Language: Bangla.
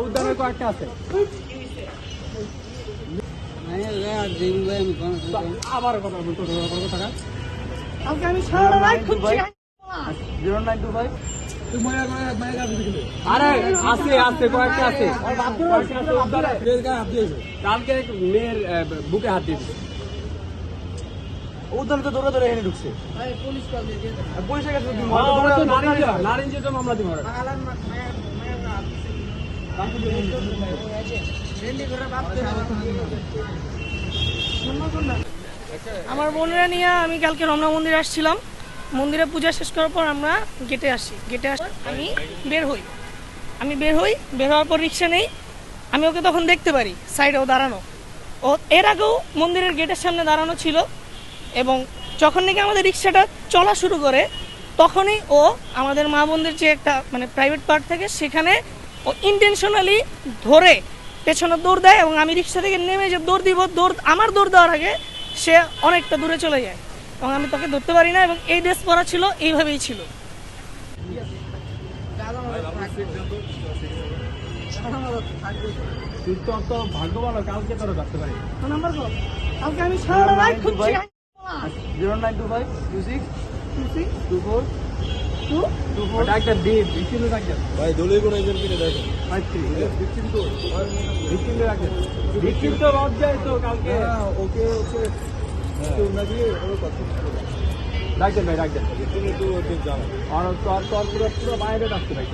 উদ্যানের কয়েকটা আছে আবার কথা বলতো টাকা আমি সারা রাত খুঁজছি 0925 আরে আছে আছে কয়েকটা আছে কালকে মেয়ের বুকে হাত দিয়ে দিচ্ছে উদ্যানে তো দৌড়ে দৌড়ে এনে ঢুকছে পুলিশের কাছে নারিঞ্জিতে মামলা দিব আমার বোনেরা নিয়ে আমি কালকে রমনা মন্দিরে আসছিলাম। মন্দিরে পূজা শেষ করার পর আমরা গেটে আসি। গেটে আসি আমি বের হই বের হওয়ার পর রিক্সা নেই। আমি ওকে তখন দেখতে পারি সাইডেও দাঁড়ানো। ও এর আগেও মন্দিরের গেটের সামনে দাঁড়ানো ছিল এবং যখন নাকি আমাদের রিক্সাটা চলা শুরু করে তখনই ও আমাদের মা বোনদের যে একটা মানে প্রাইভেট পার্ট থাকে সেখানে ও ইন্টেনশনালি ধরে পেছনে দৌড় দেয় এবং আমি রিক্সা থেকে নেমে যে দৌড় দিব আমার দৌড় দেওয়ার আগে সে অনেকটা দূরে চলে যায় এবং আমি তাকে ধরতে পারি না এবং এই ড্রেস পরা ছিল এইভাবেই ছিল। ভাগ্য ভালো কালকে তোরা ধরতে পারি কালকে আমি সারা রাত খুঁজছি 0925 26 24 24 একটা দিন বিকিলো রাখেন ভাই দোলে কোন একজন কিনে দেখেন বিকিল তো লজ্জায় তো কালকে ওকে না দিয়ে ওর কথা রাখবেন ভাই রাখবেন তুমি তো ওদের জানো আর তোর পুরো বাইরে রাখতে ভাই